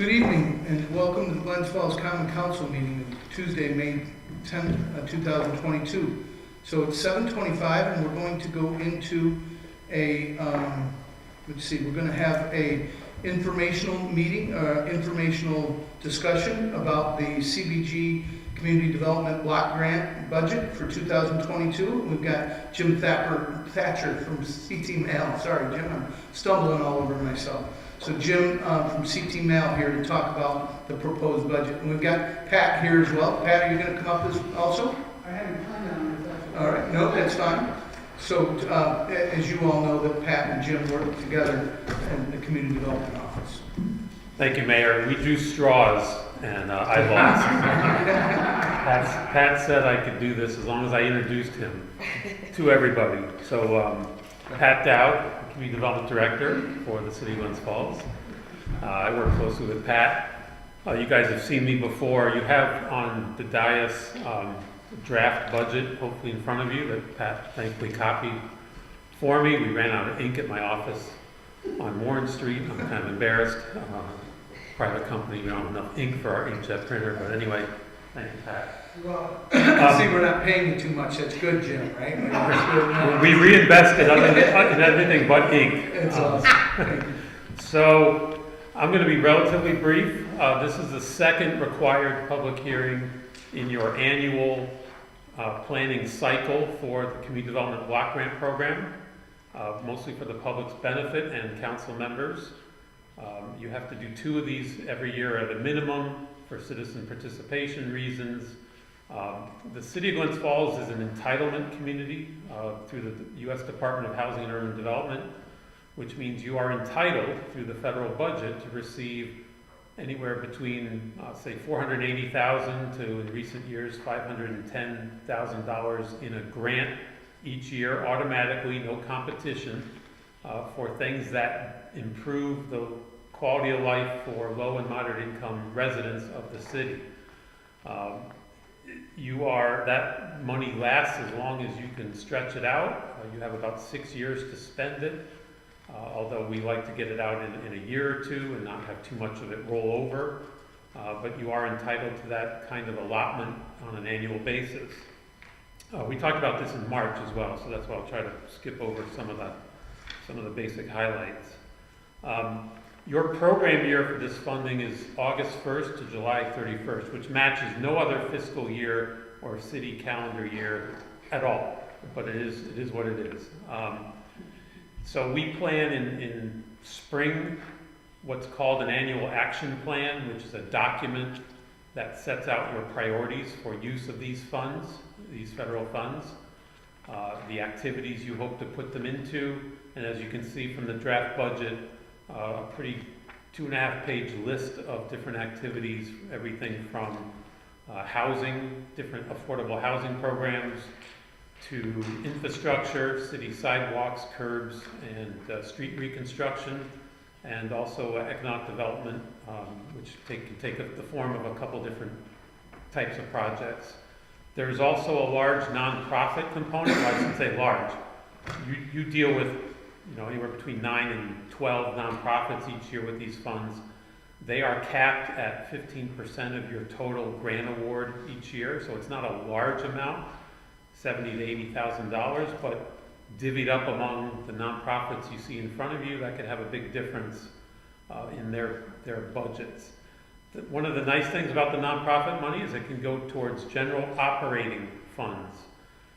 Good evening and welcome to the Glens Falls Common Council meeting of Tuesday, May 10th, 2022. So it's 7:25 and we're going to go into a, we're going to have a informational meeting, informational discussion about the CBG Community Development Block Grant budget for 2022. We've got Jim Thatcher from CT Mail. Sorry, Jim, I'm stumbling all over myself. So Jim from CT Mail here to talk about the proposed budget. And we've got Pat here as well. Pat, are you going to come up also? I haven't planned on it. All right, no, that's fine. So as you all know, that Pat and Jim work together in the Community Development Office. Thank you, Mayor. We drew straws and I lost. Pat said I could do this as long as I introduced him to everybody. So Pat Dowd, Community Development Director for the City of Glens Falls. I work closely with Pat. You guys have seen me before. You have on the dais draft budget, hopefully in front of you, that Pat thankfully copied for me. We ran out of ink at my office on Warren Street. I'm kind of embarrassed. Private company, we don't have enough ink for our inkjet printer, but anyway, thank you, Pat. Well, see, we're not paying you too much. That's good, Jim, right? We reinvested in everything but ink. That's awesome. So I'm going to be relatively brief. This is the second required public hearing in your annual planning cycle for the Community Development Block Grant Program, mostly for the public's benefit and council members. You have to do 2 of these every year at a minimum for citizen participation reasons. The City of Glens Falls is an entitlement community through the U.S. Department of Housing and Urban Development, which means you are entitled through the federal budget to receive anywhere between, say, $480,000 to, in recent years, $510,000 in a grant each year, automatically, no competition, for things that improve the quality of life for low and moderate income residents of the city. That money lasts as long as you can stretch it out. You have about 6 years to spend it, although we like to get it out in a year or two and not have too much of it roll over. But you are entitled to that kind of allotment on an annual basis. We talked about this in March as well, so that's why I'll try to skip over some of the basic highlights. Your program year for this funding is August 1st to July 31st, which matches no other fiscal year or city calendar year at all, but it is what it is. So we plan in spring what's called an annual action plan, which is a document that sets out your priorities for use of these funds, these federal funds, the activities you hope to put them into, and as you can see from the draft budget, a pretty 2.5-page list of different activities, everything from housing, different affordable housing programs, to infrastructure, city sidewalks, curbs, and street reconstruction, and also economic development, which can take the form of a couple different types of projects. There's also a large nonprofit component. Well, I shouldn't say large. You deal with anywhere between 9 and 12 nonprofits each year with these funds. They are capped at 15% of your total grant award each year, so it's not a large amount, $70,000 to $80,000, but divvied up among the nonprofits you see in front of you, that could have a big difference in their budgets. One of the nice things about the nonprofit money is it can go towards general operating funds.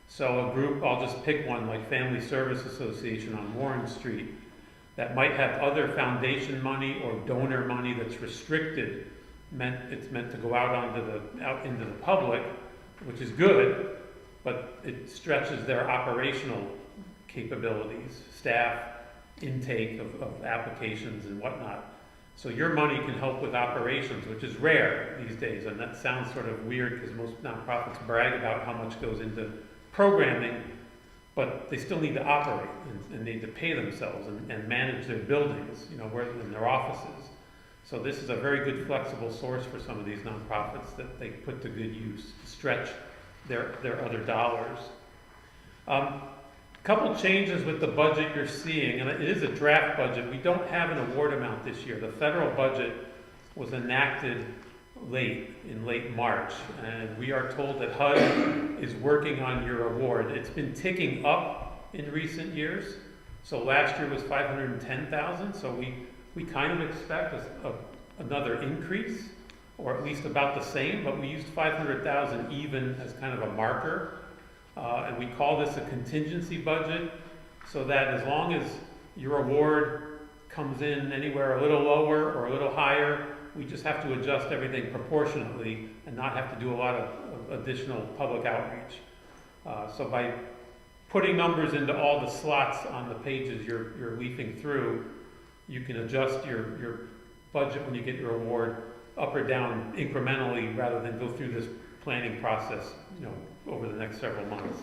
So a group, I'll just pick one, like Family Service Association on Warren Street, that might have other foundation money or donor money that's restricted. It's meant to go out into the public, which is good, but it stretches their operational capabilities, staff, intake of applications and whatnot. So your money can help with operations, which is rare these days, and that sounds sort of weird because most nonprofits brag about how much goes into programming, but they still need to operate and need to pay themselves and manage their buildings, in their offices. So this is a very good flexible source for some of these nonprofits that they put to good use to stretch their other dollars. Couple changes with the budget you're seeing, and it is a draft budget. We don't have an award amount this year. The federal budget was enacted in late March, and we are told that HUD is working on your award. It's been ticking up in recent years. So last year was 510,000, so we kind of expect another increase, or at least about the same, but we used 500,000 even as kind of a marker. And we call this a contingency budget, so that as long as your award comes in anywhere a little lower or a little higher, we just have to adjust everything proportionately and not have to do a lot of additional public outreach. So by putting numbers into all the slots on the pages you're leafing through, you can adjust your budget when you get your award up or down incrementally rather than go through this planning process, over the next several months.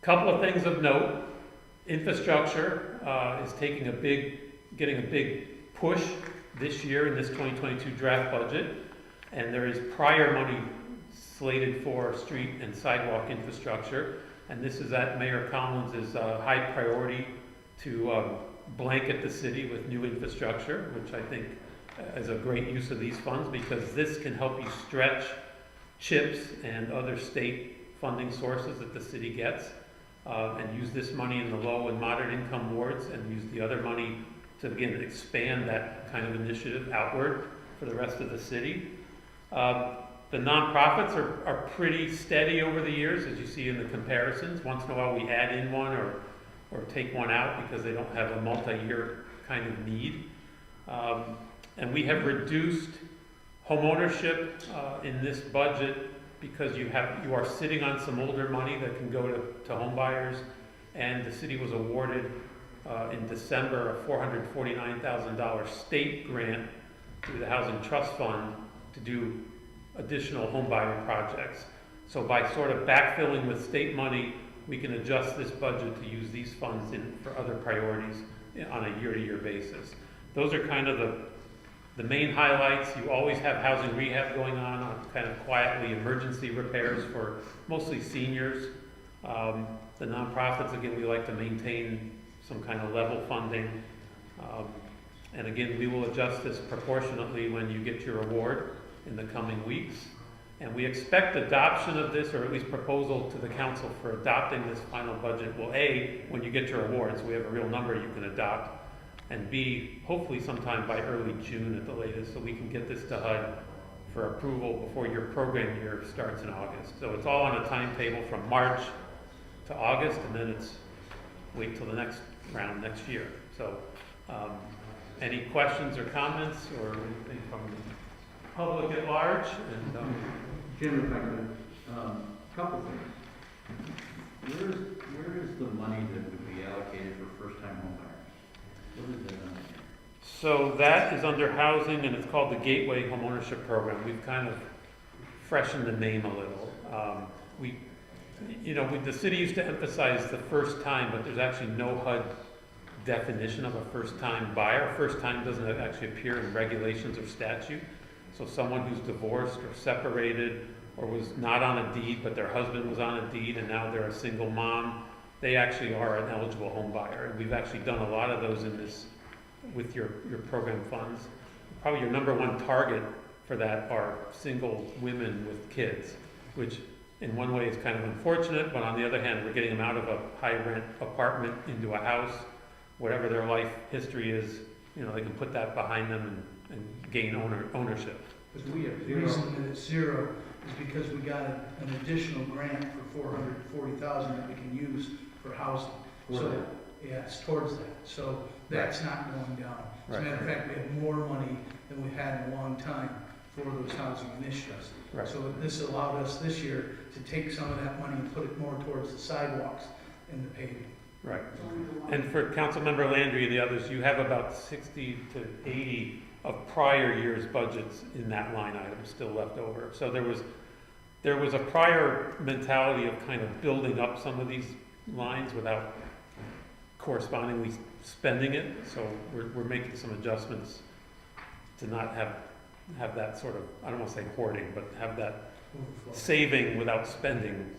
Couple of things of note. Infrastructure is getting a big push this year in this 2022 draft budget, and there is prior money slated for street and sidewalk infrastructure, and this is at Mayor Collins' high priority to blanket the city with new infrastructure, which I think is a great use of these funds, because this can help you stretch CHIPS and other state funding sources that the city gets, and use this money in the low and moderate income wards, and use the other money to, again, expand that kind of initiative outward for the rest of the city. The nonprofits are pretty steady over the years, as you see in the comparisons. Once in a while we add in one or take one out because they don't have a multi-year kind of need. And we have reduced homeownership in this budget because you are sitting on some older money that can go to home buyers, and the city was awarded in December a $449,000 state grant through the Housing Trust Fund to do additional home buyer projects. So by sort of backfilling with state money, we can adjust this budget to use these funds for other priorities on a year-to-year basis. Those are kind of the main highlights. You always have housing rehab going on kind of quietly, emergency repairs for mostly seniors. The nonprofits, again, we like to maintain some kind of level funding. And again, we will adjust this proportionately when you get your award in the coming weeks. And we expect adoption of this, or at least proposal to the council for adopting this final budget will, A, when you get your award, so we have a real number you can adopt, and B, hopefully sometime by early June at the latest, so we can get this to HUD for approval before your program year starts in August. So it's all on a timetable from March to August, and then it's wait till the next round next year. So any questions or comments or anything from the public at large? And Jim, if I could, couple things. Where is the money that would be allocated for first-time home buyers? What is that under? so that is under housing, and it's called the Gateway Homeownership Program. We've kind of freshened the name a little. The city used to emphasize the first time, but there's actually no HUD definition of a first-time buyer. First time doesn't actually appear in regulations or statute. So someone who's divorced or separated or was not on a deed, but their husband was on a deed and now they're a single mom, they actually are an eligible home buyer. And we've actually done a lot of those in this with your program funds. Probably your number one target for that are single women with kids, which in one way is kind of unfortunate, but on the other hand, we're getting them out of a high-rent apartment into a house. Whatever their life history is, they can put that behind them and gain ownership. Because the reason that it's zero is because we got an additional grant for $440,000 that we can use for housing. Yes, towards that. So that's not going down. As a matter of fact, we have more money than we've had in a long time for those housing initiatives. Right. So this allowed us this year to take some of that money and put it more towards the sidewalks and the paving. Right. And for Councilmember Landry and the others, you have about 60 to 80 of prior year's budgets in that line item still left over. So there was a prior mentality of kind of building up some of these lines without correspondingly spending it. So we're making some adjustments to not have that sort of, I don't want to say hoarding, but have that saving without spending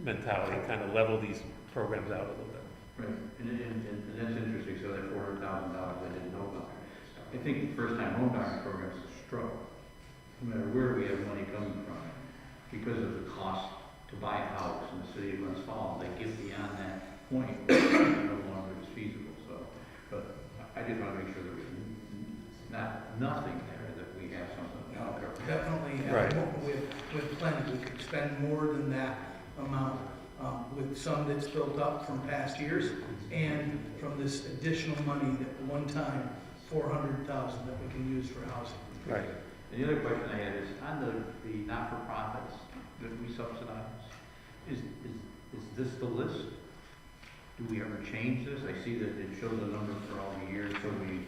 mentality, kind of level these programs out a little bit. Right, and that's interesting. So that $400,000, I didn't know about that. I think the first-time home buying program is a struggle, no matter where we have money coming from, because of the cost to buy a house in the city of Glens Falls. They get beyond that point, it no longer is feasible, so, but I just want to make sure that there's nothing there, that we have something to No, cover. definitely, Right. with plenty, we could spend more than that amount, with some that's built up from past years, and from this additional money that one time, 400,000 that we can use for housing. Right. And the other question I had is, on the not-for-profits that we subsidize, is this the list? Do we ever change this? I see that it shows a number for all the years, so we,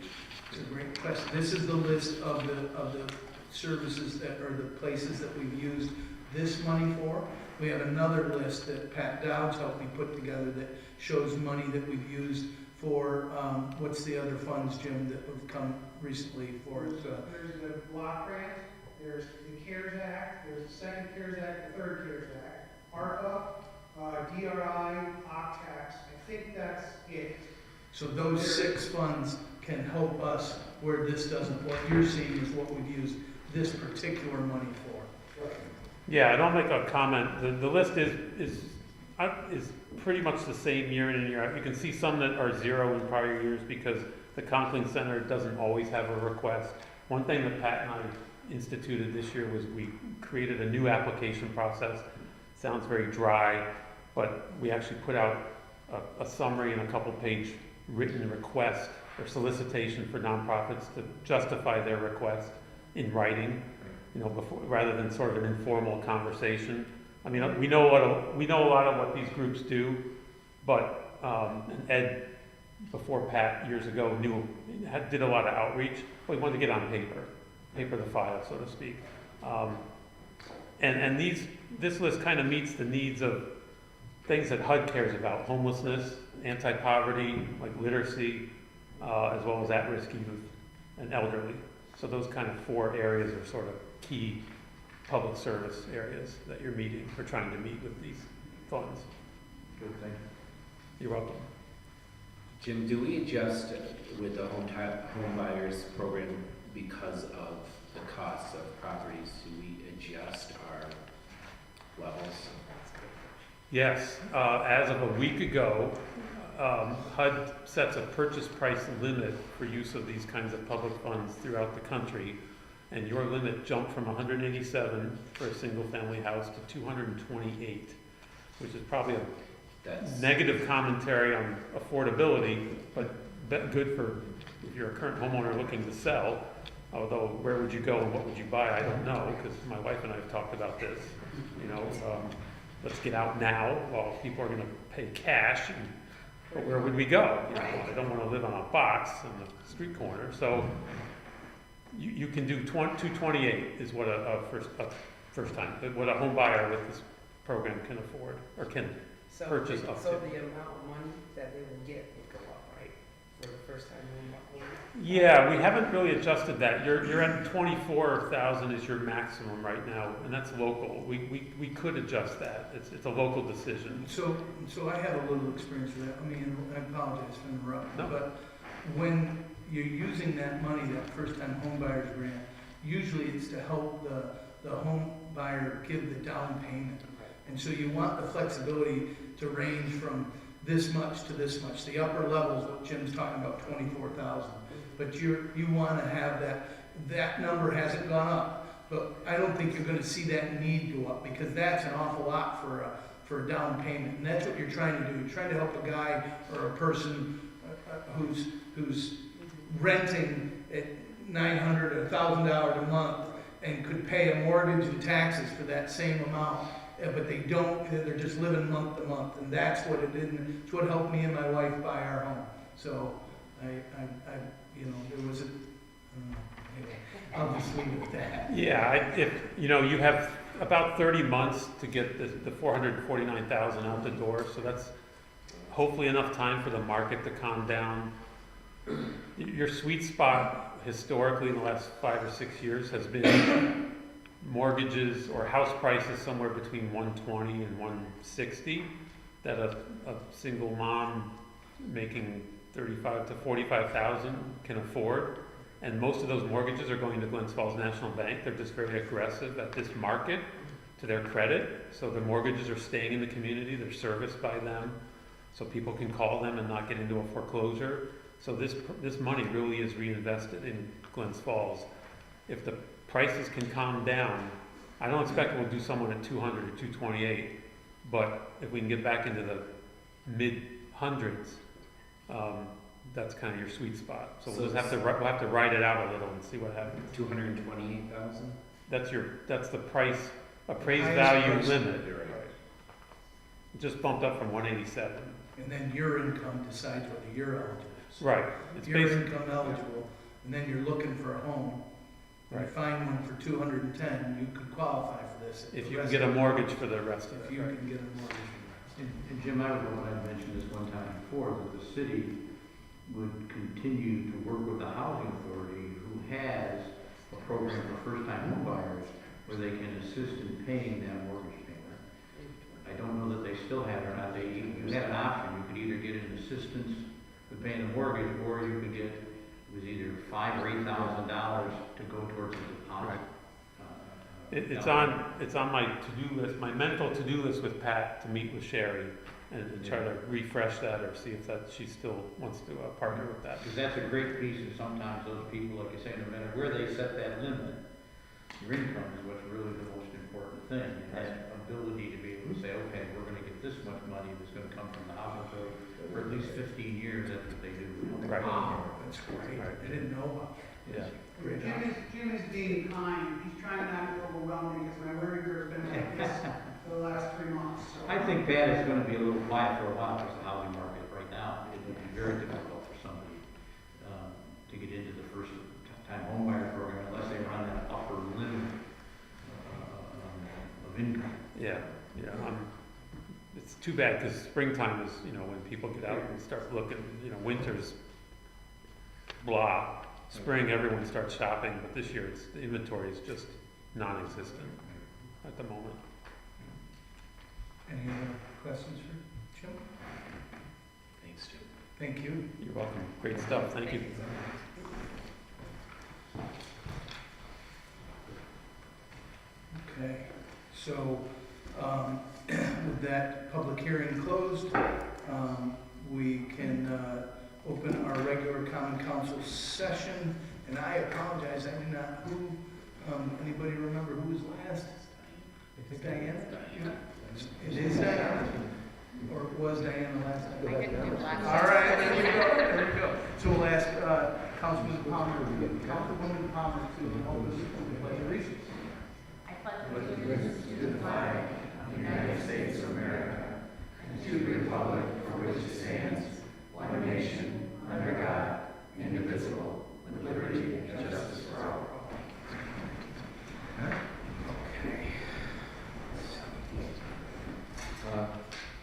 It's a great question. This is the list of the services that, or the places that we've used this money for. We have another list that Pat Dowds helped me put together that shows money that we've used for, what's the other funds, Jim, that have come recently for it? There's the block grant, there's the CARES Act, there's the second CARES Act, the third CARES Act, ARPA, DRI, OPTAX. I think that's it. So those 6 funds can help us where this doesn't. What you're seeing is what we've used this particular money for. Yeah, and I'll make a comment. The list is pretty much the same year in and year out. You can see some that are 0 in prior years because the Counseling Center doesn't always have a request. One thing that Pat and I instituted this year was we created a new application process. Sounds very dry, but we actually put out a summary and a couple-page written request or solicitation for nonprofits to justify their request in writing, before, rather than sort of an informal conversation. I mean, we know a lot of what these groups do, but and Ed, before Pat years ago, did a lot of outreach. But we wanted to get on paper the file, so to speak. And this list kind of meets the needs of things that HUD cares about: homelessness, anti-poverty, like literacy, as well as at-risk youth and elderly. So those kind of 4 areas are sort of key public service areas that you're meeting or trying to meet with these funds. good thing. You're welcome. Jim, do we adjust with the home buyers program because of the costs of properties? Do we adjust our levels? Yes, as of a week ago, HUD sets a purchase price limit for use of these kinds of public funds throughout the country, and your limit jumped from 187 for a single-family house to 228, which is probably a negative commentary on affordability, but good for if you're a current homeowner looking to sell. Although, where would you go and what would you buy? I don't know, because my wife and I have talked about this. Let's get out now while people are going to pay cash. But where would we go? I don't want to live on a box on the street corner. So you can do 228 is what a first time, what a home buyer with this program can afford or can purchase up to. So the amount of money that they will get will go up, right? For the first time home buyer? Yeah, we haven't really adjusted that. You're at 24,000 is your maximum right now, and that's local. We could adjust that. It's a local decision. So I have a little experience with that. I mean, I apologize for interrupting, No. but when you're using that money, that first-time home buyers grant, usually it's to help the home buyer give the down payment. And so you want the flexibility to range from this much to this much. The upper levels, what Jim's talking about, 24,000. But you want to have that number hasn't gone up. But I don't think you're going to see that need go up, because that's an awful lot for a down payment. And that's what you're trying to do. You're trying to help a guy or a person who's renting at $900 or $1,000 a month and could pay a mortgage and taxes for that same amount. But they don't, they're just living month to month, and that's what it did. It's what helped me and my wife buy our home. So there was I'll just leave it at that. Yeah, you have about 30 months to get the 449,000 out the door, so that's hopefully enough time for the market to calm down. Your sweet spot historically in the last 5 or 6 years has been mortgages or house prices somewhere between 120 and 160 that a single mom making 35 to 45,000 can afford. And most of those mortgages are going to Glens Falls National Bank. They're just very aggressive at this market, to their credit. So the mortgages are staying in the community, they're serviced by them, so people can call them and not get into a foreclosure. So this money really is reinvested in Glens Falls. If the prices can calm down, I don't expect we'll do someone at 200 or 228, but if we can get back into the mid-hundreds, that's kind of your sweet spot. So we'll just have to, we'll have to ride it out a little and see what happens. 228,000? That's the price, appraised Highest value price. limit. You're right. It just bumped up from 187. And then your income decides whether you're eligible. So Right, If it's you're basically, income eligible, and then you're looking for a home, and you Right. find one for 210, you could qualify for this. if The you can rest get a of it- mortgage for the rest of If it, you right? can get a mortgage. And Jim, I mentioned this one time before, that the city would continue to work with the housing authority, who has a program for first-time home buyers, where they can assist in paying that mortgage payment. I don't know that they still have it or not. You had an option. You could either get an assistance with paying the mortgage, or you could get, it was either $5,000 or $8,000 to go towards the deposit. Right. It's on my to-do list, my mental to-do list with Pat, to meet with Sherry and try to refresh that, or see if she still wants to partner with that. Because that's a great piece, and sometimes those people, like you say, no matter where they set that limit, your income is what's really the most important thing. And that ability to be able to say, okay, we're gonna get this much money that's gonna come from the housing authority for at least 15 years, that's what they do. Right. Wow, that's great. Right. I didn't know about that. Yeah. Great. Jim is being kind, he's trying not to overwhelm me, because my learning curve's been like this for the last 3 months, so. I think Pat is gonna be a little quiet for a while, because the housing market right now, it would be very difficult for somebody to get into the first-time homebuyer program unless they run that upper limit of income. Yeah, it's too bad, because springtime is, when people get out and start looking, winter's blah. Spring, everyone starts shopping, but this year, the inventory is just non-existent at the moment. Any other questions for Jim? Thanks, Jim. Thank you. You're welcome, great stuff, thank you. Okay, so, with that public hearing closed, we can, open our regular common council session, and I apologize, I do not, anybody remember who was last? Is Diana? It is Diana? Or was Diana last time? I didn't do last. All right, there we go. So we'll ask, Councilwoman Palmer to help us with the pledge of allegiance. I pledge allegiance to the flag of the United States of America and to the republic for which it stands, one nation, under God, indivisible, with liberty and justice for all.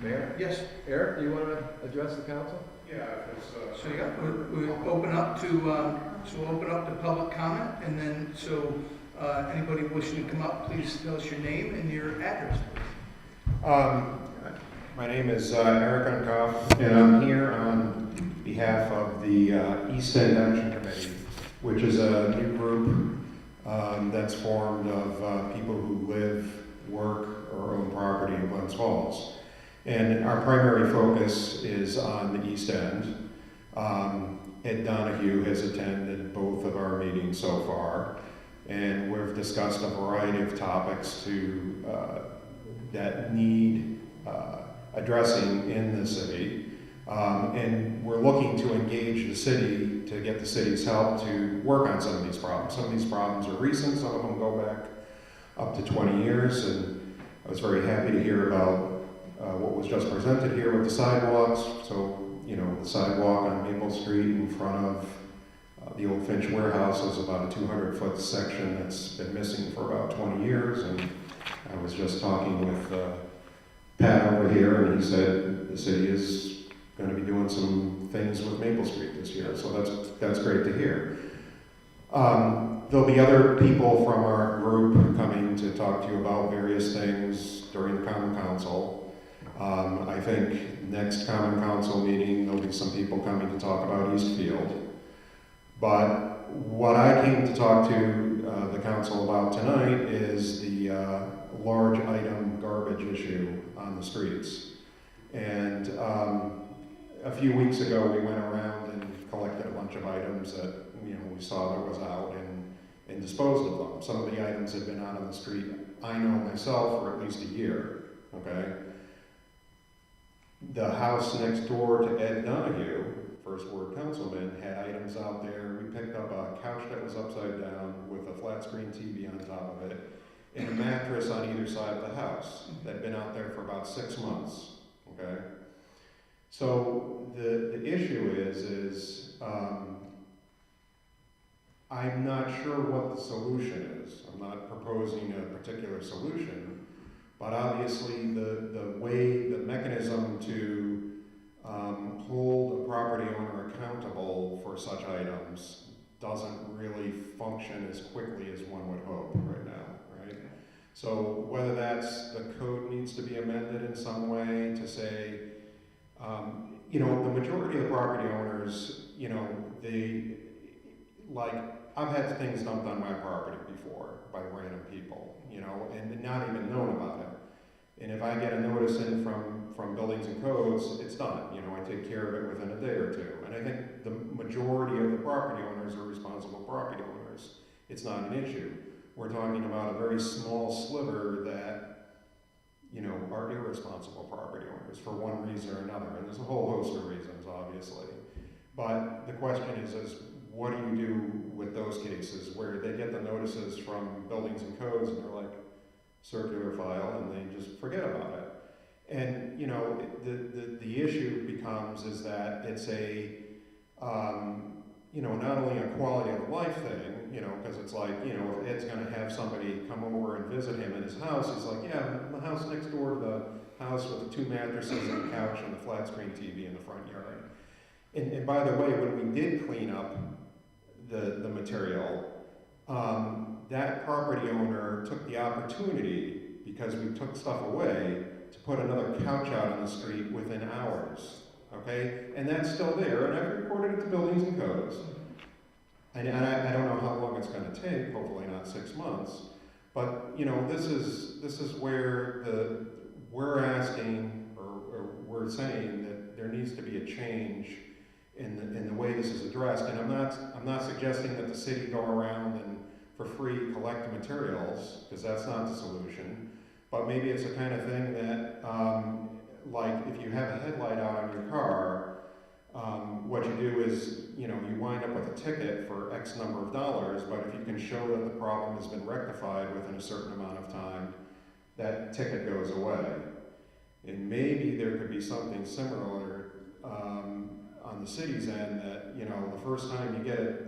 Mayor? Yes, Eric, do you want to address the council? so yeah, we'll open up to public comment, and then, anybody wishing to come up, please tell us your name and your address. My name is Eric Unkoff, and I'm here on behalf of the East End Action Committee, which is a new group that's formed of people who live, work, or own property in Glens Falls. And our primary focus is on the East End. Ed Donahue has attended both of our meetings so far, and we've discussed a variety of topics that need addressing in the city. And we're looking to engage the city to get the city's help to work on some of these problems. Some of these problems are recent, some of them go back up to 20 years, and I was very happy to hear about what was just presented here with the sidewalks. So, the sidewalk on Maple Street in front of the old Finch warehouse is about a 200-foot section that's been missing for about 20 years, and I was just talking with Pat over here, and he said the city is going to be doing some things with Maple Street this year, so that's great to hear. There'll be other people from our group coming to talk to you about various things during the Common Council. I think next Common Council meeting, there'll be some people coming to talk about Eastfield. But what I came to talk to the council about tonight is the large item garbage issue on the streets. And a few weeks ago, we went around and collected a bunch of items that we saw that was out and disposed of them. Some of the items had been out on the street, I know myself, for at least a year. Okay. The house next door to Ed Donahue, first ward councilman, had items out there. We picked up a couch that was upside down with a flat screen TV on top of it, and a mattress on either side of the house that had been out there for about 6 months. Okay. So the issue is I'm not sure what the solution is. I'm not proposing a particular solution, but obviously the way, the mechanism to hold a property owner accountable for such items doesn't really function as quickly as one would hope right now, right? So whether that's the code needs to be amended in some way to say, the majority of the property owners, I've had things dumped on my property before by random people, and not even known about it. And if I get a notice in from buildings and codes, it's done. I take care of it within a day or two. And I think the majority of the property owners are responsible property owners. It's not an issue. We're talking about a very small sliver that are irresponsible property owners for one reason or another. And there's a whole host of reasons, obviously. But the question is what do you do with those cases where they get the notices from buildings and codes and they're like, circular file, and they just forget about it. And, the issue becomes is that it's a, not only a quality of life thing, because it's like, if Ed's gonna have somebody come over and visit him in his house, he's like, yeah, the house next door to the house with 2 mattresses and a couch and a flat screen TV in the front yard. And by the way, when we did clean up the material, that property owner took the opportunity, because we took stuff away, to put another couch out on the street within hours. Okay? And that's still there, and I've reported it to buildings and codes. And I don't know how long it's going to take, hopefully not 6 months. But, this is where we're asking, or we're saying that there needs to be a change in the way this is addressed. And I'm not suggesting that the city go around and for free collect materials, because that's not the solution. But maybe it's the kind of thing that, like if you have a headlight out on your car, what you do is, you wind up with a ticket for X number of dollars, but if you can show that the problem has been rectified within a certain amount of time, that ticket goes away. And maybe there could be something similar on the city's end that, the first time you get it,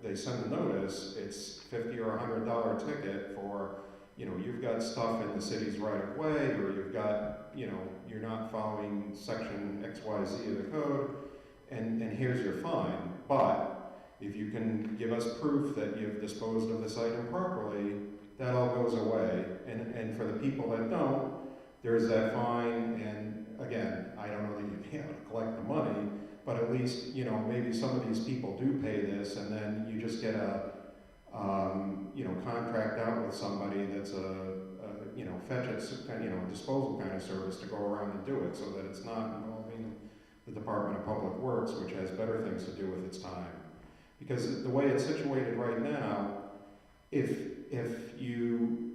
they send a notice, it's $50 or $100 ticket for, you've got stuff in the city's right of way, or you've got, you're not following section XYZ of the code, and here's your fine. But if you can give us proof that you've disposed of this item properly, that all goes away. And for the people that don't, there's that fine, and again, I don't know that you'd be able to collect the money, but at least, maybe some of these people do pay this, and then you just get a, contract out with somebody that's fetch it, disposal kind of service to go around and do it, so that it's not involving the Department of Public Works, which has better things to do with its time. Because the way it's situated right now, if you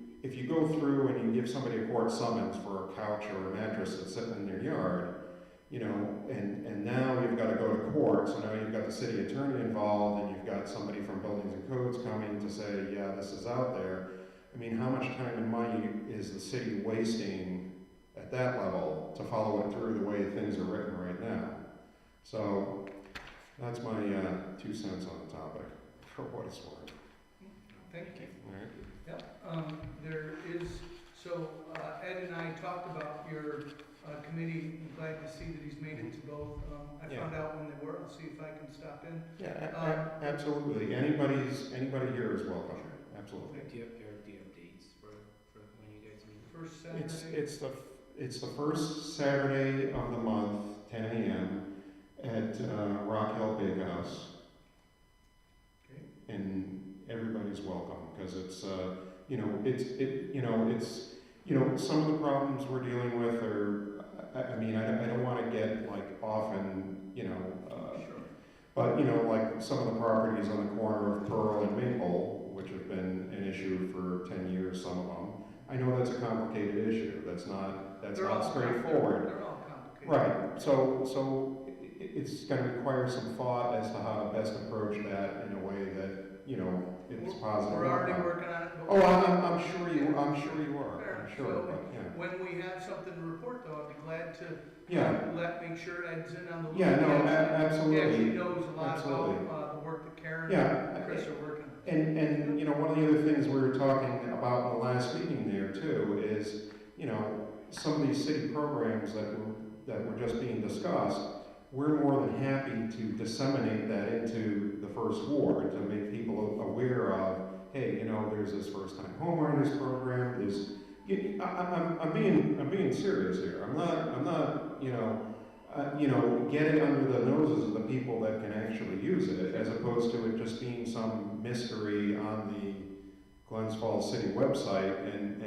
go through and you give somebody a court summons for a couch or a mattress that's sitting in their yard, and now you've got to go to court, so now you've got the city attorney involved, and you've got somebody from buildings and codes coming to say, yeah, this is out there. I mean, how much time and money is the city wasting at that level to follow it through the way things are written right now? So that's my 2 cents on the topic, for what it's worth. Thank you. All right. Yep, there is, so Ed and I talked about your committee. I'm glad to see that he's made it to both. I found out when they were. I'll see if I can stop in. Yeah, absolutely. Anybody here is welcome. Absolutely. Do you have dates for when you guys meet? First Saturday. It's the first Saturday of the month, 10 a.m. at Rock Hill Big House. and everybody's welcome, because it's, you know, some of the problems we're dealing with are, I mean, I don't want to get like often, but, like some of the properties on the corner of Pearl and Maple, which have been an issue for 10 years, some of them, I know that's a complicated issue. That's not straightforward. They're all complicated. Right. So it's going to require some thought as to how to best approach that in a way that, it's positive. We're already working on it. Oh, I'm sure you are. Fair. I'm sure. So, But, yeah. when we have something to report, though, I'd be glad to make sure Ed's in on the loop. Yeah, no, He absolutely. actually knows a lot Absolutely. about the work that Karen Yeah. and Chris are working on. And one of the other things we were talking about in the last meeting there too is, some of these city programs that were just being discussed, we're more than happy to disseminate that into the first ward to make people aware of, hey, there's this first-time homeowners program. I'm being serious here. I'm not, getting under the noses of the people that can actually use it, as opposed to it just being some mystery on the Glens Falls City website and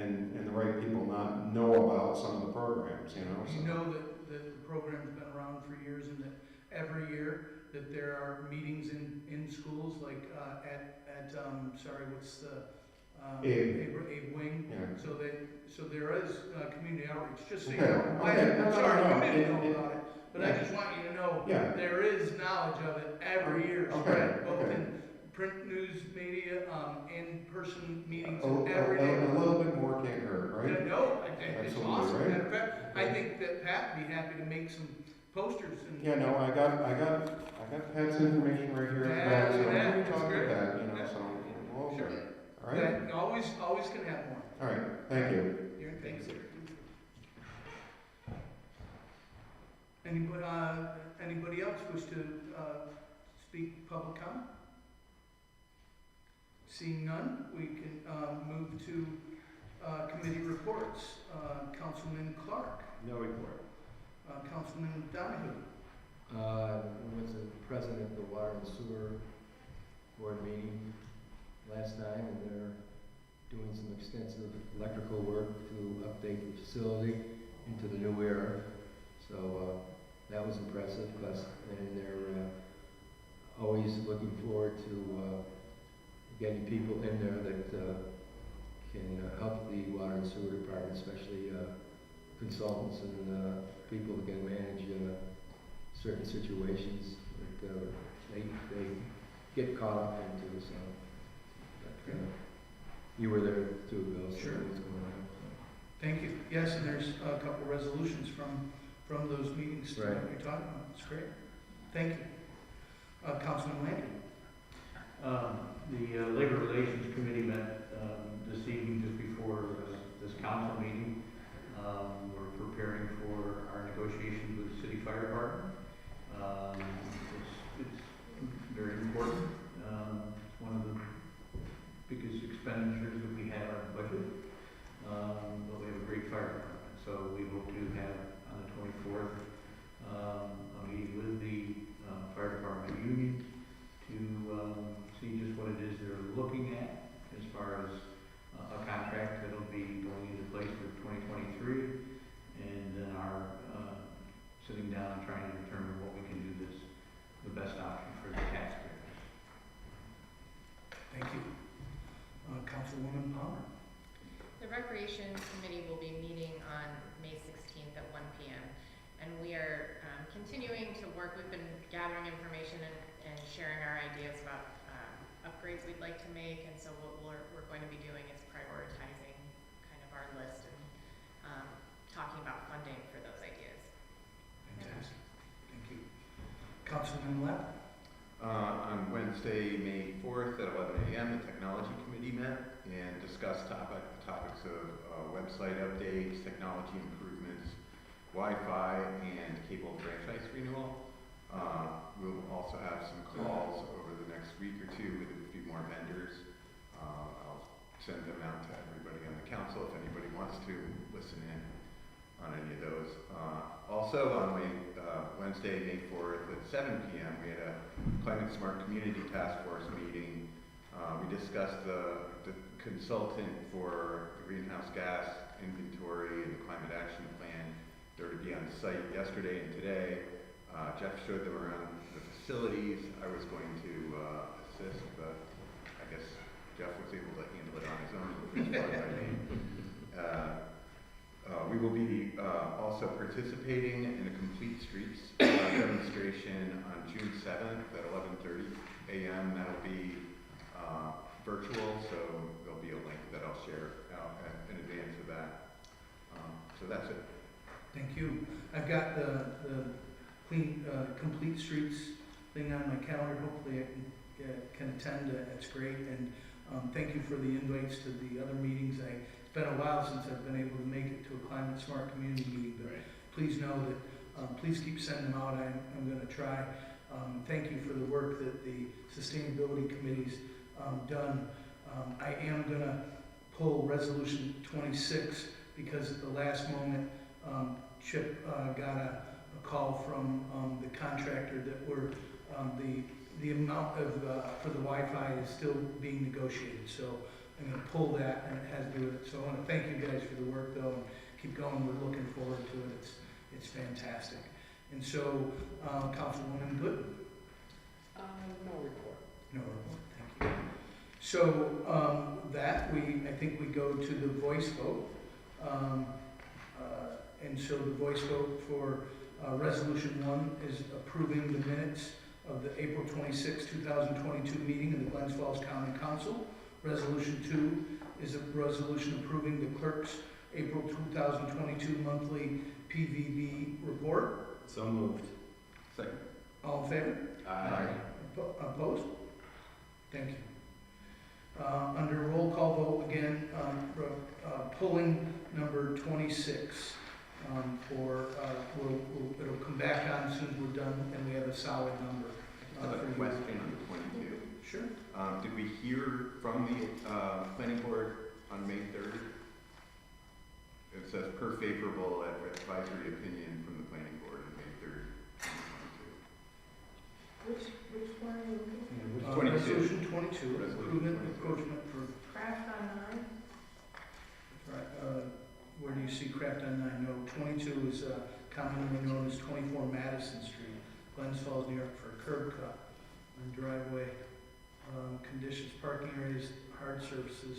the right people not know about some of the programs, You know that the program's been around for years, and that every year that there are meetings in schools, like what's the Abe Wing. Yeah. So there is community outreach. Just so you Okay. know. Okay. No, Sorry, you didn't and- know about it, but I just want you to know Yeah. there is knowledge of it every year, Okay, spread both okay. in print news media, in-person meetings, A every day. little bit more can't hurt, right? No, it's Absolutely, awesome. right? Matter of fact, I think that Pat would be happy to make some posters and. Yeah, no, I got Pat's information right here. Yeah, So look at that. we That's talked great. about that, Yeah. so we'll Sure. okay. All right? Yeah, always can have more. All right, thank you. You're in Thanks, favor. Anybody else wish to speak public comment? Seeing none, we can move to committee reports. Councilman Clark, No report. Councilman Donahue. Was the president of the Water and Sewer Board meeting last time, and they're doing some extensive electrical work to update the facility into the new era. So that was impressive, and they're always looking forward to getting people in there that can help the water and sewer department, especially consultants and people that can manage certain situations that they get caught up into. So, but, you were there too, Bill. So Sure. what's going on? Thank you. Yes, and there's a couple resolutions from those meetings that Right. you're talking about. It's great. Thank you. Councilman Landy. The Labor Relations Committee met this evening just before this council meeting. We're preparing for our negotiations with the city fire department. It's very important. It's one of the biggest expenditures that we have on the budget. But we have a great fire department, so we hope to have on the 24th a meeting with the fire department union to see just what it is they're looking at as far as a contract that'll be going into place for 2023, and then our sitting down and trying to determine what we can do that's the best option for the taxpayers. Thank you. Councilwoman Palmer. The Recreation Committee will be meeting on May 16th at 1 p.m. And we are continuing to work. We've been gathering information and sharing our ideas about upgrades we'd like to make. And so what we're going to be doing is prioritizing kind of our list and talking about funding for those ideas. Fantastic. Thank you. Councilman Lepp. On Wednesday, May 4th at 11 a.m., the Technology Committee met and discussed topics of website updates, technology improvements, Wi-Fi, and cable franchise renewal. We'll also have some calls over the next week or two with a few more vendors. I'll send them out to everybody on the council if anybody wants to listen in on any of those. Also on Wednesday, May 4th at 7 p.m., we had a Climate Smart Community Task Force meeting We discussed the consultant for the greenhouse gas inventory and the climate action plan. They're to be on site yesterday and today. Jeff showed them around the facilities. I was going to assist, but I guess Jeff was able to handle it on his own, which is fine by me. We will be also participating in a Complete Streets demonstration on June 7th at 11:30 a.m. That'll be virtual, so there'll be a link that I'll share out in advance of that. So that's it. Thank you. I've got the Complete Streets thing on my calendar. Hopefully I can attend. It's great. And thank you for the invites to the other meetings. It's been a while since I've been able to make it to a Climate Smart Community meeting, but please know that please keep sending them out. I'm going to try. Thank you for the work that the Sustainability Committee's done. I am going to pull Resolution 26 because at the last moment, Chip got a call from the contractor that we're, the amount of, for the Wi-Fi is still being negotiated. So I'm going to pull that, and it has to do with it. So I want to thank you guys for the work, though, and keep going. We're looking forward to it. It's fantastic. And so, Councilwoman Good? No report. No report, thank you. So, I think we go to the voice vote. And so the voice vote for Resolution 1 is approving the minutes of the April 26, 2022 meeting of the Glens Falls County Council. Resolution 2 is a resolution approving the clerk's April 2022 monthly PVB report. So moved. Second. All in favor? Aye. Opposed? Thank you. Under roll call vote again, pulling number 26 it'll come back on as soon as we're done and we have a solid number. I have a question on 22. Sure. Did we hear from the planning board on May 3rd? It says per favorable advisory opinion from the planning board on May 3rd, 2022. Which one are you looking for? 22. Resolution 22, Resolution improvement 22. encroachment for, Craft on 9? right, where do you see craft on 9? No, 22 is commonly known as 24 Madison Street, Glens Falls, New York, for a curb cut and driveway. Conditions, parking areas, hard surfaces,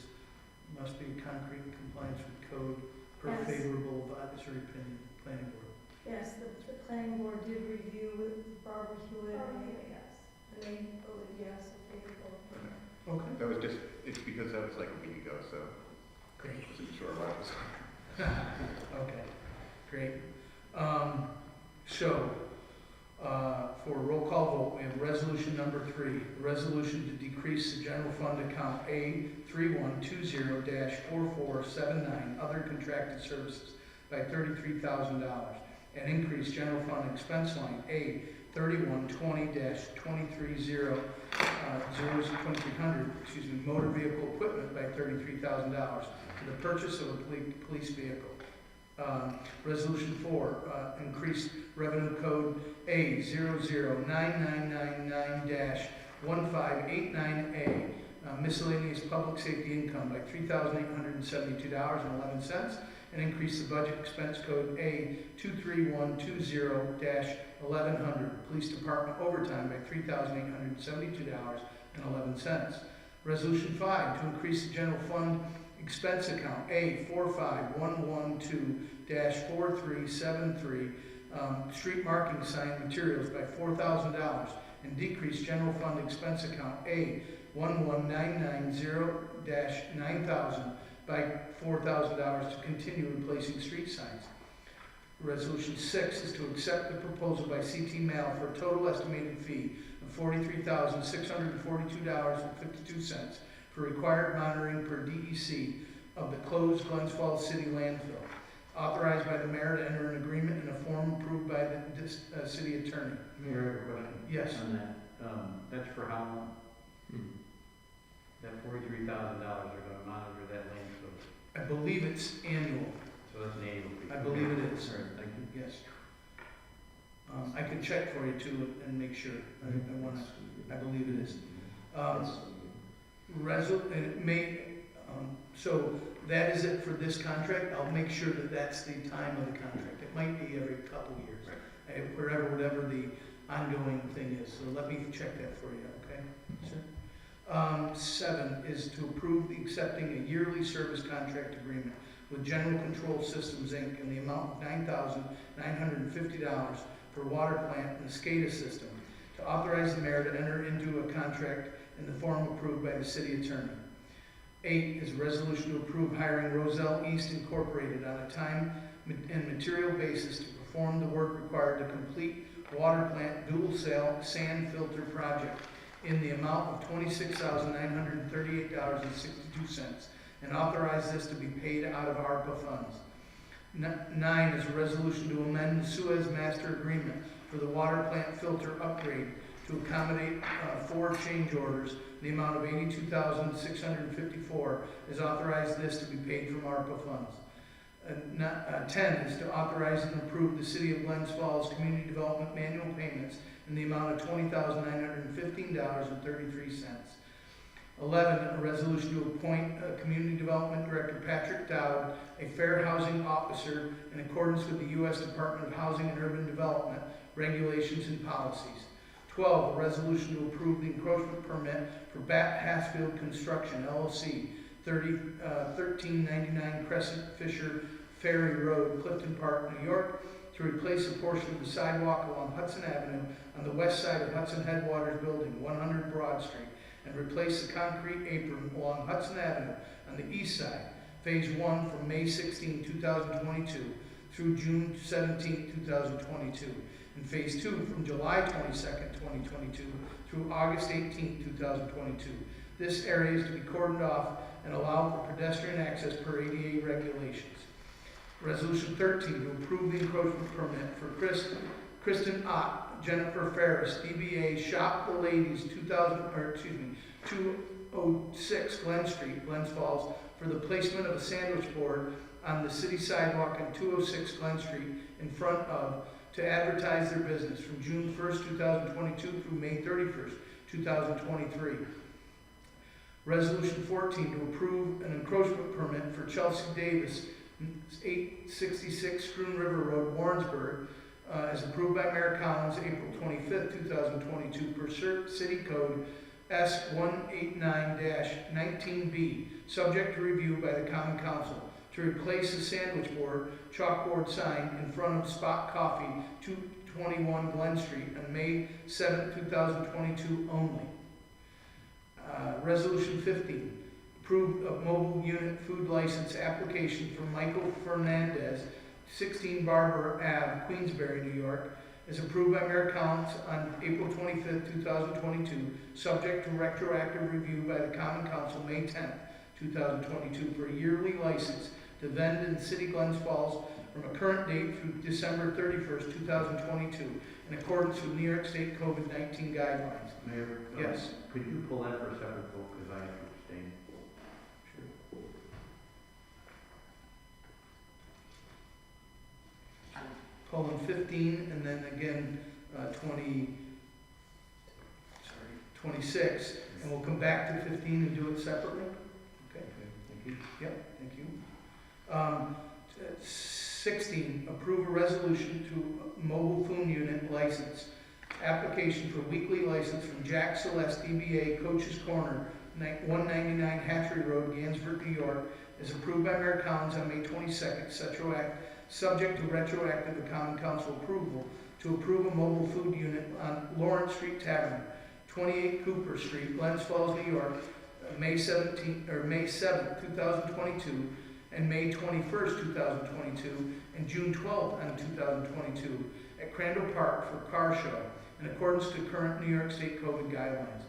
must be concrete in compliance with code per Yes. favorable advisory opinion, planning board. Yes, the planning board did review with Barbara Hewitt, yes. and they voted yes, favorable. Okay. That was just, it's because that was like a week ago, so I Great. wasn't sure what was. Okay, great. For roll call vote, we have resolution number 3, resolution to decrease the general fund account A3120-4479, other contracted services, by $33,000, and increase general fund expense line A3120-2300, motor vehicle equipment by $33,000 for the purchase of a police vehicle. Resolution 4, increase revenue code A009999-1589A, miscellaneous public safety income by $3,872.11, and increase the budget expense code A23120-1100, police department overtime by $3,872.11. Resolution 5, to increase the general fund expense account A45112-4373, street marking sign materials by $4,000, and decrease general fund expense account A11990-9000 by $4,000 to continue replacing street signs. Resolution 6 is to accept the proposal by CT Mail for a total estimated fee of $43,642.52 for required monitoring per DEC of the closed Glens Falls City landfill, authorized by the mayor to enter an agreement in a form approved by the city attorney. Mayor, I have a question. Yes. On that, that's for how long? That $43,000 are gonna monitor that landfill, I believe it's annual. so that's an annual fee. I believe it is. All right, thank you. Yes. I can check for you too and make sure. I believe it is. And it may, so that is it for this contract. I'll make sure that that's the time of the contract. It might be every couple years, whatever the ongoing thing is. So let me check that for you, okay, sir? 7 is to approve accepting a yearly service contract agreement with General Control Systems, Inc. in the amount of $9,950 for water plant and the SCADA system, to authorize the mayor to enter into a contract in the form approved by the city attorney. 8 is a resolution to approve hiring Roselle East Incorporated on a time and material basis to perform the work required to complete water plant dual cell sand filter project in the amount of $26,938.62, and authorize this to be paid out of ARPA funds. 9 is a resolution to amend the Suez Master Agreement for the water plant filter upgrade to accommodate 4 change orders. The amount of $82,654 is authorized this to be paid from ARPA funds. 10 is to authorize and approve the City of Glens Falls Community Development manual payments in the amount of $20,915.33. 11, a resolution to appoint Community Development Director Patrick Dowd, a fair housing officer in accordance with the U.S. Department of Housing and Urban Development regulations and policies. 12, a resolution to approve the encroachment permit for Bat Hatfield Construction, LLC, 1399 Crescent Fisher Ferry Road, Clifton Park, New York, to replace a portion of the sidewalk along Hudson Avenue on the west side of Hudson Headwaters Building, 100 Broad Street, and replace the concrete apron along Hudson Avenue on the east side, Phase 1 from May 16, 2022 through June 17, 2022, and Phase 2 from July 22, 2022 through August 18, 2022. This area is to be cordoned off and allowed for pedestrian access per ADA regulations. Resolution 13 to approve the encroachment permit for Kristen Ott, Jennifer Ferris, DBA Shop the Ladies, 206 Glen Street, Glens Falls, for the placement of a sandwich board on the city sidewalk on 206 Glen Street in front of, to advertise their business from June 1st, 2022 through May 31st, 2023. Resolution 14 to approve an encroachment permit for Chelsea Davis, 866 Schroon River Road, Warrensburg, as approved by Mayor Collins April 25th, 2022 per City Code S189-19B, subject to review by the Common Council, to replace the sandwich board chalkboard sign in front of Spot Coffee, 221 Glen Street on May 7th, 2022 only. Resolution 15, approve of mobile unit food license application for Michael Fernandez, 16 Barber Ave, Queensbury, New York, is approved by Mayor Collins on April 25th, 2022, subject to retroactive review by the Common Council May 10th, 2022, for a yearly license to vend in City Glens Falls from a current date through December 31st, 2022, in accordance with New York State COVID-19 guidelines. Mayor? Yes. Could you pull that for a separate vote, because I have to abstain? Colon 15, and then again 26, and we'll come back to 15 and do it separately. Okay. Thank you. Yep. Thank you. 16, approve a resolution to mobile food unit license application for weekly license from Jack Celeste DBA Coach's Corner, 199 Hatchery Road, Gansevoort, New York, is approved by Mayor Collins on May 22nd, subject to retroactive Common Council approval, to approve a mobile food unit on Lawrence Street Tavern, 28 Cooper Street, Glens Falls, New York, May 7th, 2022, and May 21st, 2022, and June 12th, 2022, at Crandall Park for car show, in accordance to current New York State COVID guidelines.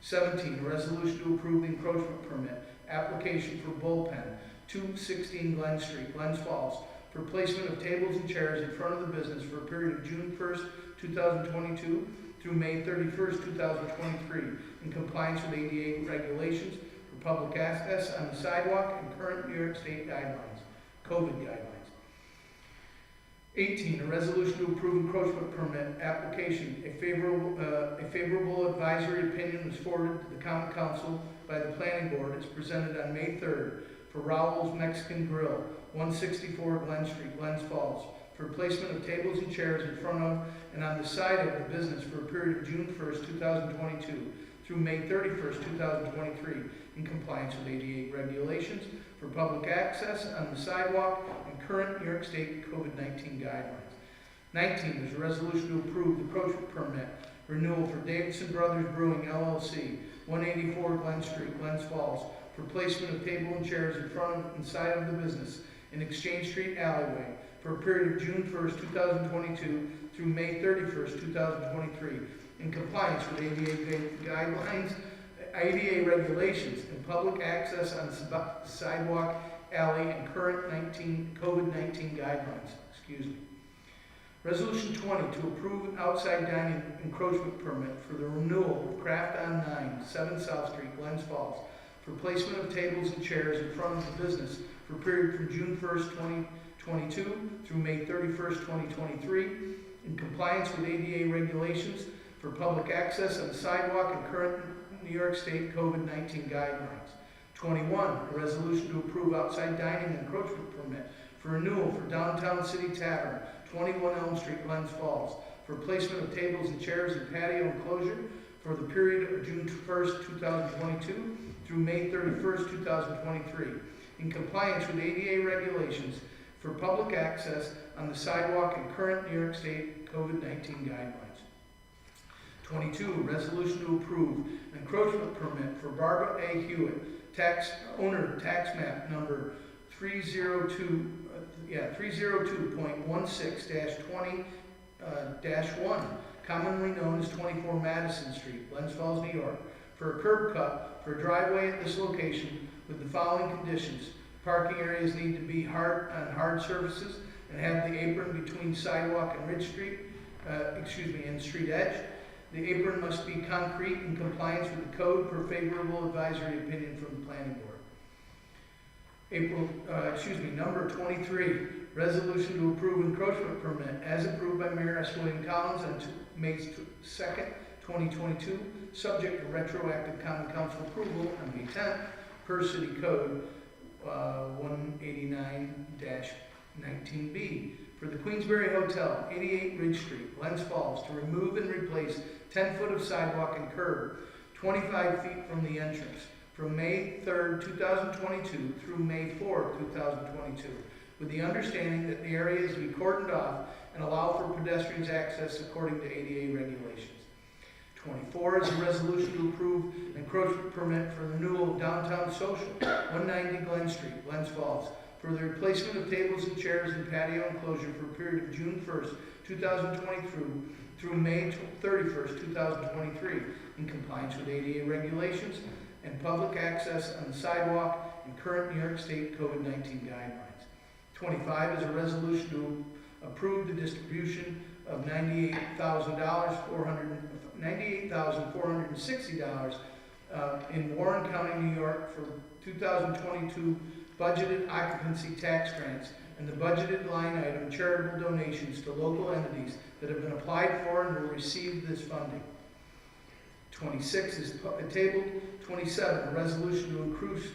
17, a resolution to approve the encroachment permit application for Bullpen, 216 Glen Street, Glens Falls, for placement of tables and chairs in front of the business for a period of June 1st, 2022 through May 31st, 2023, in compliance with ADA regulations for public access on the sidewalk and current New York State guidelines, COVID guidelines. 18, a resolution to approve encroachment permit application. A favorable advisory opinion was forwarded to the common council by the planning board as presented on May 3rd for Raoul's Mexican Grill, 164 Glen Street, Glens Falls, for placement of tables and chairs in front of and on the side of the business for a period of June 1st, 2022 through May 31st, 2023, in compliance with ADA regulations for public access on the sidewalk and current New York State COVID-19 guidelines. 19, there's a resolution to approve the encroachment permit renewal for Davidson Brothers Brewing LLC, 184 Glen Street, Glens Falls, for placement of table and chairs in front and side of the business in Exchange Street alleyway for a period of June 1st, 2022 through May 31st, 2023, in compliance with ADA guidelines, ADA regulations, and public access on sidewalk, alley, and current COVID-19 guidelines. Excuse me. Resolution 20 to approve an outside dining encroachment permit for the renewal of Craft on 9, 7 South Street, Glens Falls, for placement of tables and chairs in front of the business for a period from June 1st, 2022 through May 31st, 2023, in compliance with ADA regulations for public access on the sidewalk and current New York State COVID-19 guidelines. 21, a resolution to approve outside dining encroachment permit for renewal for Downtown City Tavern, 21 Elm Street, Glens Falls, for placement of tables and chairs and patio enclosure for the period of June 1st, 2022 through May 31st, 2023, in compliance with ADA regulations for public access on the sidewalk and current New York State COVID-19 guidelines. 22, a resolution to approve an encroachment permit for Barbara A. Hewitt, owner tax map number 302.16-20-1, commonly known as 24 Madison Street, Glens Falls, New York, for a curb cut for a driveway at this location with the following conditions. Parking areas need to be on hard surfaces and have the apron between sidewalk and Ridge Street, and street edge. The apron must be concrete in compliance with the code per favorable advisory opinion from the planning board. Number 23, resolution to approve encroachment permit as approved by Mayor S. William Collins on May 2nd, 2022, subject to retroactive common council approval on May 10th per city code 189-19B for the Queensberry Hotel, 88 Ridge Street, Glens Falls, to remove and replace 10 foot of sidewalk and curb 25 feet from the entrance from May 3rd, 2022 through May 4th, 2022, with the understanding that the area is to be cordoned off and allow for pedestrians access according to ADA regulations. 24 is a resolution to approve an encroachment permit for the renewal of Downtown Social, 190 Glen Street, Glens Falls, for the replacement of tables and chairs and patio enclosure for a period of June 1st, 2023 through May 31st, 2023, in compliance with ADA regulations and public access on the sidewalk and current New York State COVID-19 guidelines. 25 is a resolution to approve the distribution of $98,460 in Warren County, New York for 2022 budgeted occupancy tax grants and the budgeted line item charitable donations to local entities that have been applied for and will receive this funding. 26 is tabled. 27, a resolution to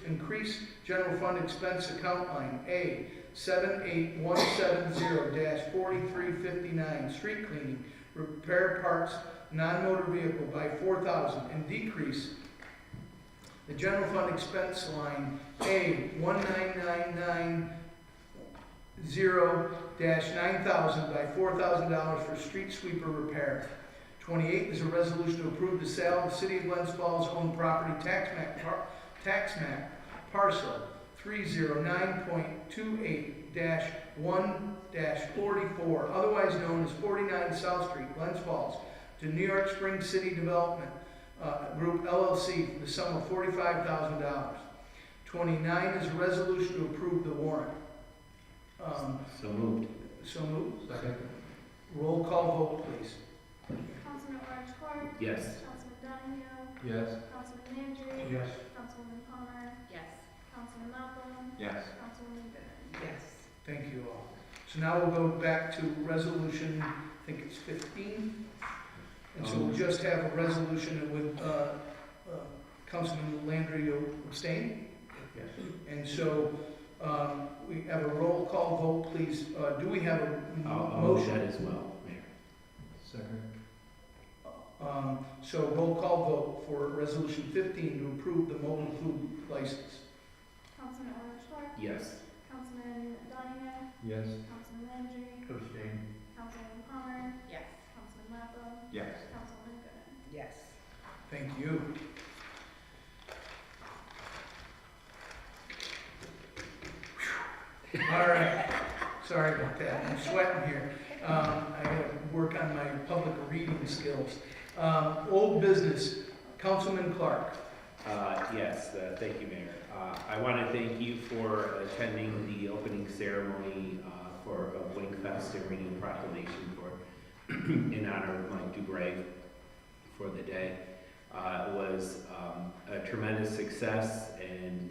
increase general fund expense account line A 78170-4359 street cleaning, repair parts, non-motor vehicle by $4,000 and decrease the general fund expense line A 19990-9000 by $4,000 for street sweeper repair. 28 is a resolution to approve the sale of the City of Glens Falls owned property tax map parcel 309.28-1-44, otherwise known as 49 South Street, Glens Falls, to New York Spring City Development Group LLC for the sum of $45,000. 29 is a resolution to approve the warrant. So moved. So moved. Second. Roll call vote, please. Councilman Orange Court. Yes. Councilman Donahue. Yes. Councilman Landry. Yes. Councilwoman Palmer. Yes. Councilman Malcolm. Yes. Councilwoman Bennett. Yes. Thank you all. So now we'll go back to resolution, I think it's 15. And so we'll just have a resolution with Councilman Landry will abstain. Yes. And so we have a roll call vote, please. Do we have a I'll move motion? that as well, Mayor. Second. So roll call vote for resolution 15 to approve the mobile food license. Councilman Clark, Yes. Councilman Donahue, Yes. Councilman Landry, Abstain. Councilman Palmer, Yes. Councilman Lapo, Yes. Councilman Gooden. Yes. Thank you. All right, sorry about that, I'm sweating here. I gotta work on my public reading skills. Old business, Councilman Clark. Yes, thank you, Mayor. I want to thank you for attending the opening ceremony for Wing Fest and reading a proclamation for in honor of Mike Dubray for the day. It was a tremendous success, and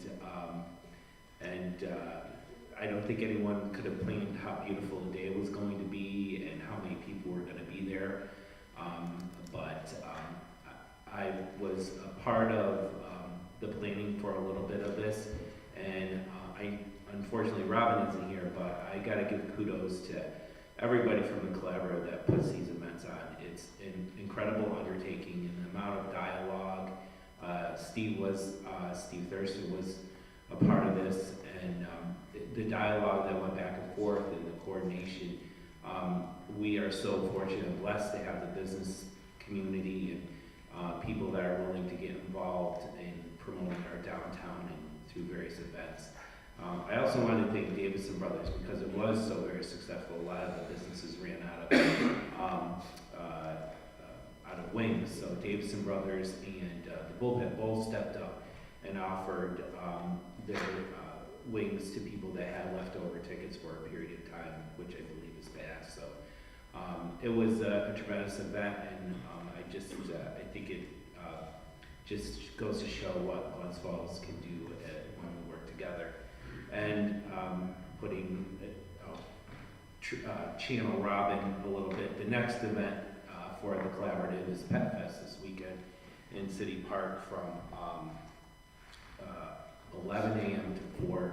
I don't think anyone could have planned how beautiful the day was going to be and how many people were going to be there. But I was a part of the planning for a little bit of this, and unfortunately Robin isn't here, but I gotta give kudos to everybody from the collaborative that puts these events on. It's an incredible undertaking, and the amount of dialogue. Steve Thurston was a part of this, and the dialogue that went back and forth and the coordination. We are so fortunate and blessed to have the business community and people that are willing to get involved in promoting our downtown and through various events. I also want to thank Davison Brothers because it was so very successful. A lot of the businesses ran out of wings. So Davison Brothers and the Bullpen both stepped up and offered their wings to people that had leftover tickets for a period of time, which I believe is passed. So it was a tremendous event, and I think it just goes to show what Glens Falls can do when we work together. And putting channel Robin a little bit, the next event for the collaborative is Pet Fest this weekend in City Park from 11 a.m. to 4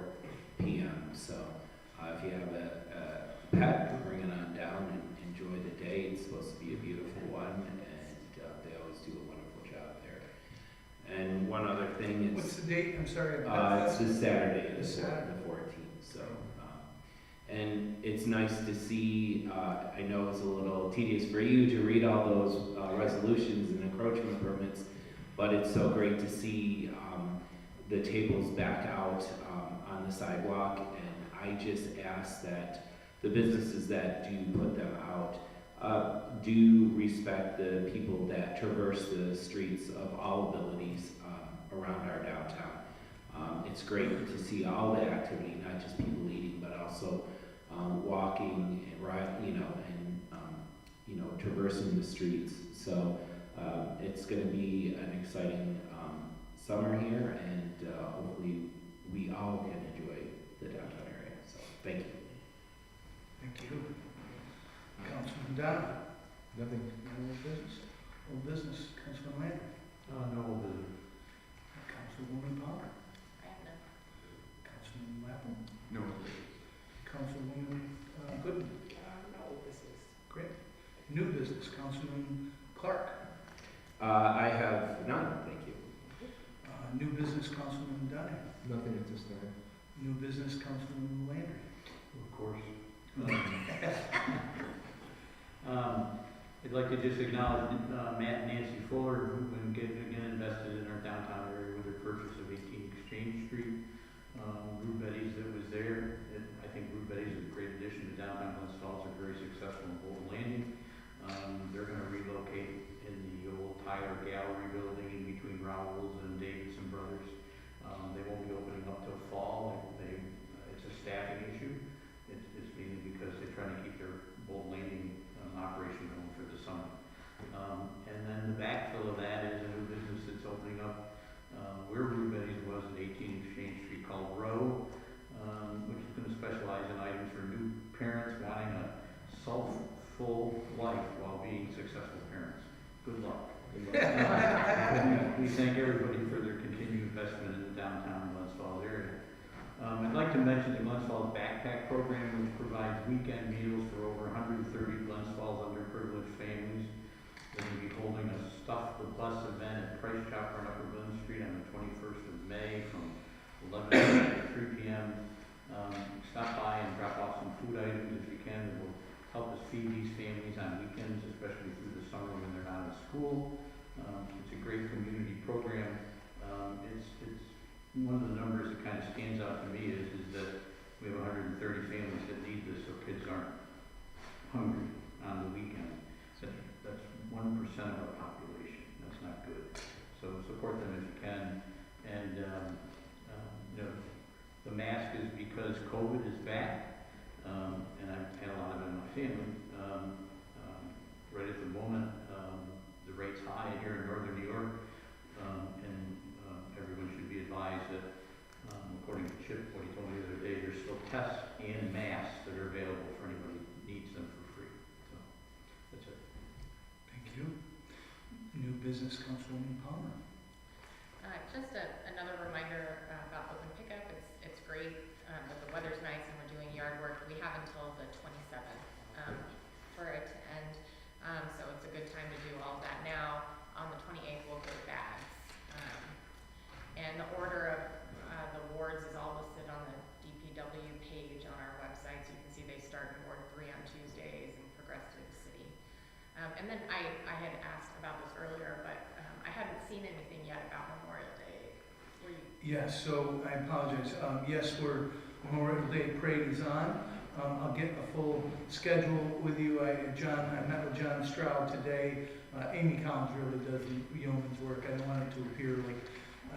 p.m. So if you have a pet, bring it on down and enjoy the day. It's supposed to be a beautiful one, and they always do a wonderful job there. And one other thing is... What's the date? I'm sorry. It's this Saturday, the This Saturday. 14th. So, and it's nice to see, I know it's a little tedious for you to read all those resolutions and encroachment permits, but it's so great to see the tables back out on the sidewalk. And I just ask that the businesses that do put them out do respect the people that traverse the streets of all abilities around our downtown. It's great to see all the activity, not just people eating, but also walking and traversing the streets. So it's going to be an exciting summer here, and hopefully we all can enjoy the downtown area. So thank you. Thank you. Councilman Donovan. Nothing. Old business. Old business. Councilman Landry. No business. Councilwoman Palmer. I have none. Councilman Lapham. No. Councilwoman Gooden. No business. Great. New business. Councilman Clark. I have none, thank you. New business. Councilman Donahue. Nothing at this time. New business. Councilman Landry. Of course. I'd like to just acknowledge Matt and Nancy Fuller, who've been again invested in our downtown area with their purchase of 18 Exchange Street. Brew Betty's that was there. I think Brew Betty's is a great addition to downtown Glens Falls. They're very successful in Bolton Landing. They're going to relocate in the old Tyler Gallery building in between Rowell's and Davidson Brothers. They won't be opening up till fall. It's a staffing issue. It's mainly because they're trying to keep their Bolton Landing operation going for the summer. And then the backfill of that is a new business that's opening up where Brew Betty's was at 18 Exchange Street called Row, which is going to specialize in items for new parents wanting a self-full life while being successful parents. Good luck. We thank everybody for their continued investment in the downtown Glens Falls area. I'd like to mention the Glens Falls Backpack Program, which provides weekend meals for over 130 Glens Falls underprivileged families. They're going to be holding a Stuff the Bus event at Price Chopper on Upper Glen Street on the 21st of May from 11 a.m. to 3 p.m. Stop by and drop off some food items if you can. It will help us feed these families on weekends, especially through the summer when they're not in school. It's a great community program. It's one of the numbers that kind of stands out to me is that we have 130 families that need this, so kids aren't hungry on the weekend. So that's 1% of our population. That's not good. So support them if you can. And the mask is because COVID is back, and I've had a lot of it in my family. Right at the moment, the rate's high here in northern New York, and everyone should be advised that, according to Chip, what he told me the other day, there's still tests and masks that are available for anybody who needs them for free. So that's it. Thank you. New business, Councilwoman Palmer. Just another reminder about open pickup. It's great, but the weather's nice and we're doing yard work. We have until the 27th for it to end. So it's a good time to do all of that now. On the 28th, we'll go to bags. And the order of the wards is all listed on the DPW page on our website. So you can see they start in Ward 3 on Tuesdays and progress through the city. And then I had asked about this earlier, but I hadn't seen anything yet about Memorial Day. Were you? Yes, so I apologize. Yes, Memorial Day parade is on. I'll get a full schedule with you. I met with John Stroud today. Amy Collins really does the yeoman's work. I don't want it to appear like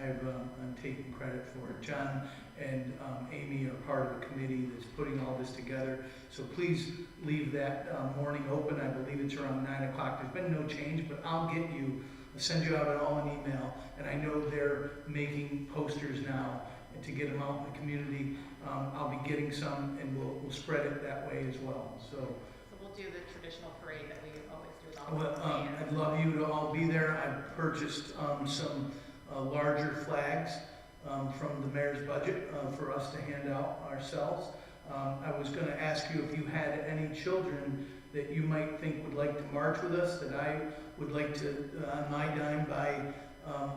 I'm taking credit for it. John and Amy are part of a committee that's putting all this together. So please leave that morning open. I believe it's around 9 o'clock. There's been no change, but I'll send you out an email. And I know they're making posters now and to get them out in the community. I'll be getting some, and we'll spread it that way as well. So we'll do the traditional parade that we always do with all the I'd love you to all be there. I've purchased some larger flags from the mayor's budget for us to hand out ourselves. I was going to ask you if you had any children that you might think would like to march with us, that I would like to, on my dime, buy.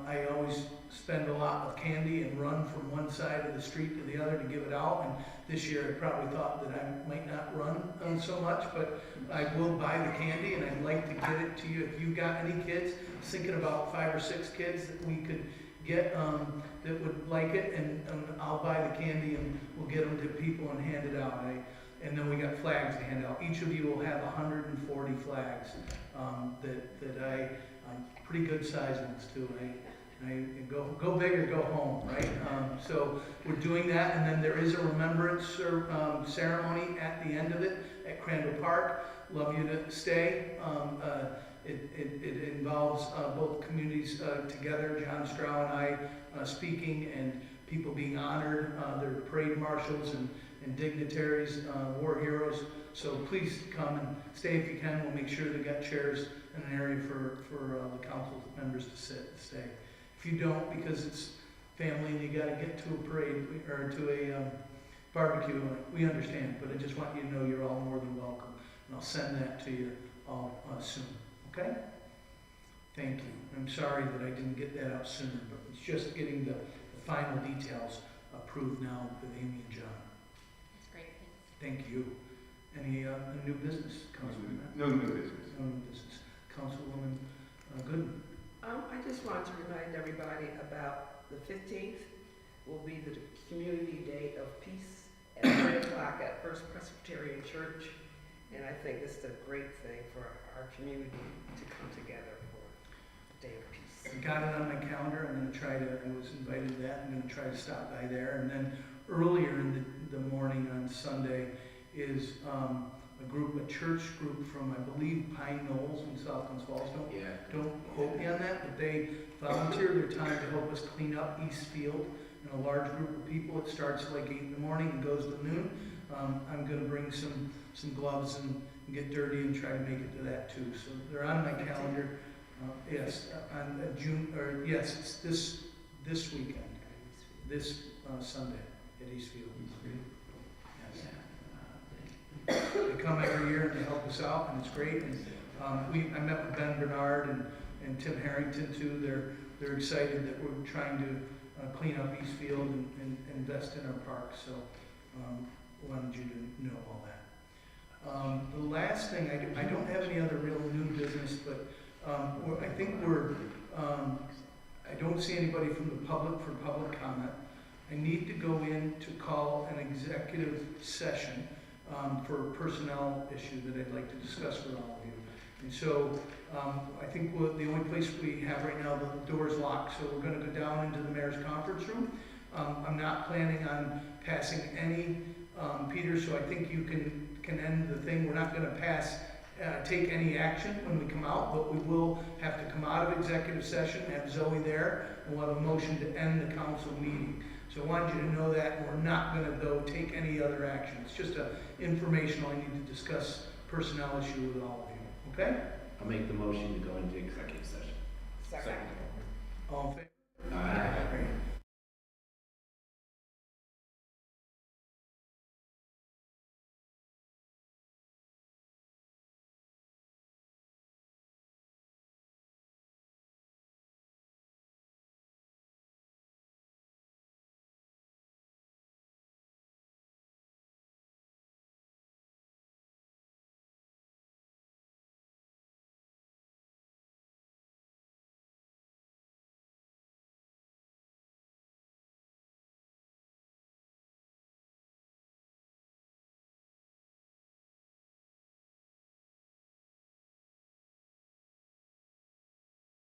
I always spend a lot of candy and run from one side of the street to the other to give it out. And this year I probably thought that I might not run so much, but I will buy the candy and I'd like to get it to you. If you got any kids, I was thinking about 5 or 6 kids that we could get that would like it, and I'll buy the candy and we'll get them to people and hand it out. And then we got flags to hand out. Each of you will have 140 flags that pretty good size ones too. I go big or go home, right? So we're doing that, and then there is a remembrance ceremony at the end of it at Crandall Park. Love you to stay. It involves both communities together. John Stroud and I speaking, and people being honored. There are parade marshals and dignitaries, war heroes. So please come and stay if you can. We'll make sure they got chairs and an area for the council members to stay. If you don't, because it's family and you got to get to a parade or to a barbecue, we understand. But I just want you to know you're all more than welcome, and I'll send that to you all soon. Okay? Thank you. I'm sorry that I didn't get that out sooner, but it's just getting the final details approved now with Amy and John. That's great. Thank you. Any new business, Councilwoman? No new business. No new business. Councilwoman Gooden. I just wanted to remind everybody about the 15th will be the Community Day of Peace at 3 o'clock at First Presbyterian Church. And I think it's a great thing for our community to come together for the Day of Peace. I got it on my calendar. I was invited to that. I'm going to try to stop by there. And then earlier in the morning on Sunday is a church group from, I believe, Pine Knolls in South Glens Falls. Don't quote me on that, but they volunteer their time to help us clean up East Field. And a large group of people. It starts like 8 in the morning and goes to noon. I'm gonna bring some gloves and get dirty and try to make it to that too. So they're on my calendar. Yes, on yes, it's this weekend, this Sunday at Eastfield. Yes. They come every year and they help us out, and it's great. And I met with Ben Bernard and Tim Harrington too. They're excited that we're trying to clean up Eastfield and invest in our parks. So wanted you to know all that. The last thing, I don't have any other real new business, but I think I don't see anybody from the public for public comment. I need to go in to call an executive session for a personnel issue that I'd like to discuss with all of you. And so I think the only place we have right now, the door's locked, so we're going to go down into the mayor's conference room. I'm not planning on passing any, Peter, so I think you can end the thing. We're not going to take any action when we come out, but we will have to come out of executive session, have Zoe there, and we'll have a motion to end the council meeting. So I wanted you to know that we're not going to, though, take any other action. It's just informational. I need to discuss personnel issue with all of you. Okay? I'll make the motion to go into executive session. Second. All in favor?